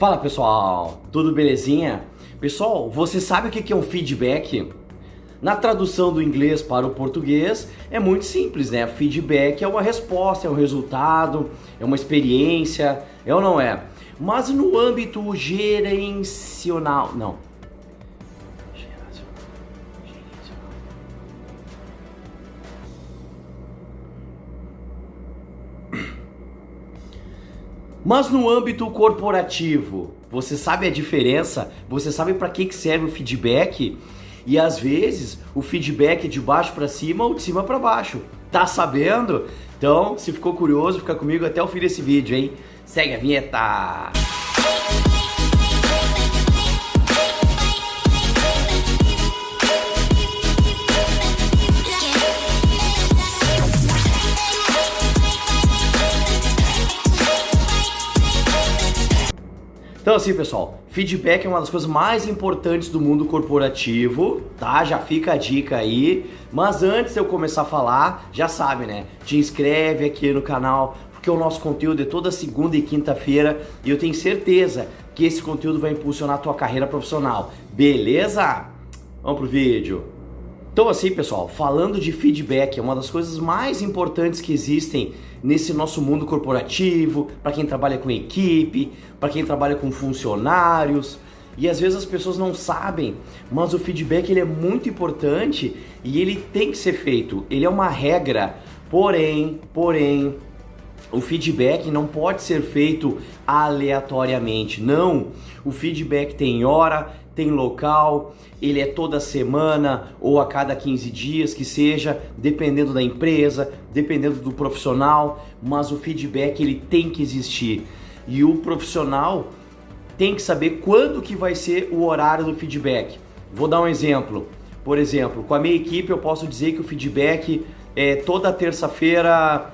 Fala pessoal, tudo belezinha? Pessoal, você sabe o que é um feedback? Na tradução do inglês para o português é muito simples, né? Feedback é uma resposta, é um resultado, é uma experiência, é ou não é? Mas no âmbito gerencial, não. Mas no âmbito corporativo, você sabe a diferença? Você sabe para que serve o feedback? E às vezes o feedback é de baixo para cima ou de cima para baixo. Tá sabendo? Então, se ficou curioso, fica comigo até o fim desse vídeo, hein? Segue a vinheta! Então assim, pessoal, feedback é uma das coisas mais importantes do mundo corporativo, tá? Já fica a dica aí. Mas antes de eu começar a falar, já sabe, né? Te inscreve aqui no canal, porque o nosso conteúdo é toda segunda e quinta-feira e eu tenho certeza que esse conteúdo vai impulsionar a tua carreira profissional. Beleza? Vamos pro vídeo. Então assim, pessoal, falando de feedback, é uma das coisas mais importantes que existem nesse nosso mundo corporativo, para quem trabalha com equipe, para quem trabalha com funcionários, e às vezes as pessoas não sabem, mas o feedback ele é muito importante e ele tem que ser feito, ele é uma regra, porém, o feedback não pode ser feito aleatoriamente, não, o feedback tem hora, tem local, ele é toda semana ou a cada 15 dias que seja, dependendo da empresa, dependendo do profissional, mas o feedback ele tem que existir e o profissional tem que saber quando que vai ser o horário do feedback. Vou dar um exemplo, por exemplo, com a minha equipe eu posso dizer que o feedback é toda terça-feira,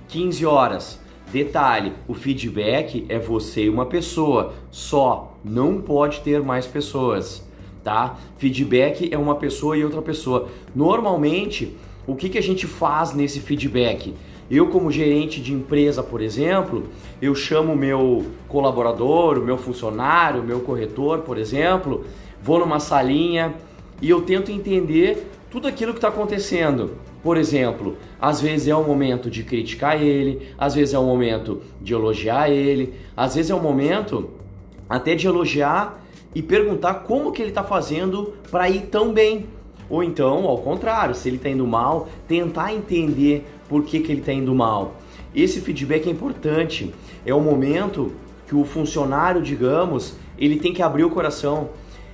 15 horas. Detalhe, o feedback é você e uma pessoa só, não pode ter mais pessoas, tá? Feedback é uma pessoa e outra pessoa. Normalmente, o que a gente faz nesse feedback? Eu como gerente de empresa, por exemplo, eu chamo o meu colaborador, o meu funcionário, o meu corretor, por exemplo, vou numa salinha e eu tento entender tudo aquilo que está acontecendo. Por exemplo, às vezes é um momento de criticar ele, às vezes é um momento de elogiar ele, às vezes é um momento até de elogiar e perguntar como que ele está fazendo para ir tão bem. Ou então, ao contrário, se ele está indo mal, tentar entender por que ele está indo mal. Esse feedback é importante, é o momento que o funcionário, digamos, ele tem que abrir o coração.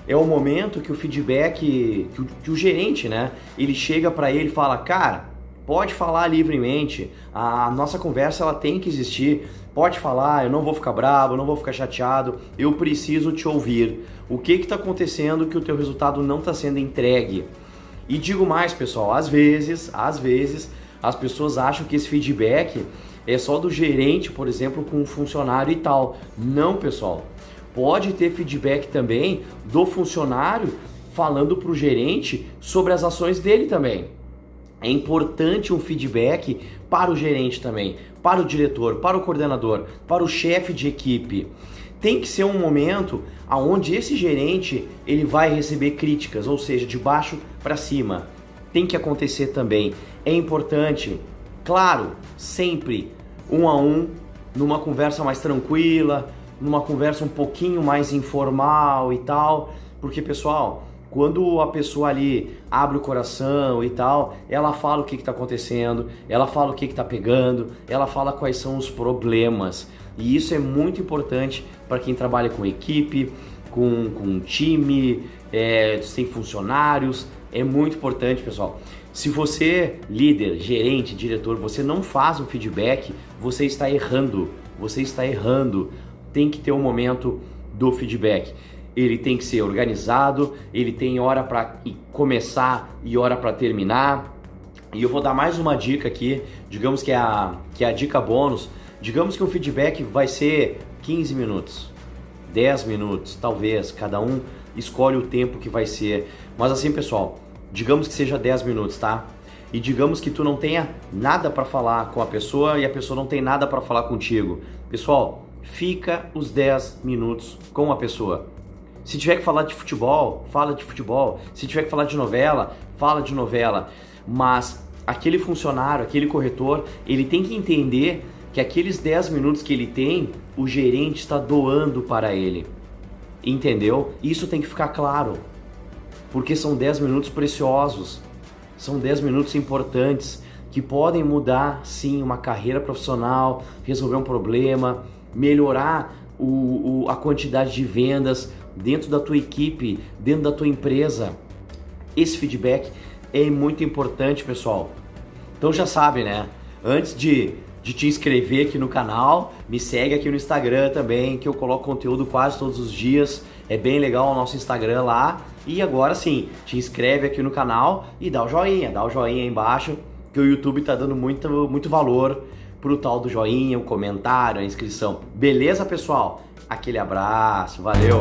É o momento que o feedback, que o gerente, né, ele chega para ele e fala, cara, pode falar livremente, a nossa conversa ela tem que existir, pode falar, eu não vou ficar bravo, eu não vou ficar chateado, eu preciso te ouvir. O que está acontecendo que o teu resultado não está sendo entregue? E digo mais, pessoal, às vezes, as pessoas acham que esse feedback é só do gerente, por exemplo, com um funcionário e tal. Não, pessoal. Pode ter feedback também do funcionário falando para o gerente sobre as ações dele também. É importante um feedback para o gerente também, para o diretor, para o coordenador, para o chefe de equipe. Tem que ser um momento onde esse gerente ele vai receber críticas, ou seja, de baixo para cima. Tem que acontecer também. É importante, claro, sempre um a um, numa conversa mais tranquila, numa conversa um pouquinho mais informal e tal, porque pessoal, quando a pessoa ali abre o coração e tal, ela fala o que está acontecendo, ela fala o que está pegando, ela fala quais são os problemas, e isso é muito importante para quem trabalha com equipe, com time, sem funcionários, é muito importante, pessoal. Se você, líder, gerente, diretor, você não faz um feedback, você está errando, tem que ter um momento do feedback. Ele tem que ser organizado, ele tem hora para começar e hora para terminar. E eu vou dar mais uma dica aqui, digamos que é a dica bônus. Digamos que o feedback vai ser 15 minutos, 10 minutos, talvez, cada um escolhe o tempo que vai ser. Mas assim, pessoal, digamos que seja 10 minutos, tá? E digamos que tu não tenha nada para falar com a pessoa e a pessoa não tem nada para falar contigo. Pessoal, fica os 10 minutos com a pessoa. Se tiver que falar de futebol, fala de futebol. Se tiver que falar de novela, fala de novela. Mas aquele funcionário, aquele corretor, ele tem que entender que aqueles 10 minutos que ele tem, o gerente está doando para ele. Entendeu? Isso tem que ficar claro. Porque são 10 minutos preciosos. São 10 minutos importantes que podem mudar, sim, uma carreira profissional, resolver um problema, melhorar a quantidade de vendas dentro da tua equipe, dentro da tua empresa. Esse feedback é muito importante, pessoal. Então já sabe, né? Antes de te inscrever aqui no canal, me segue aqui no Instagram também, que eu coloco conteúdo quase todos os dias. É bem legal o nosso Instagram lá. E agora sim, te inscreve aqui no canal e dá o joinha aí embaixo, que o YouTube tá dando muito valor pro tal do joinha, o comentário, a inscrição. Beleza, pessoal? Aquele abraço, valeu!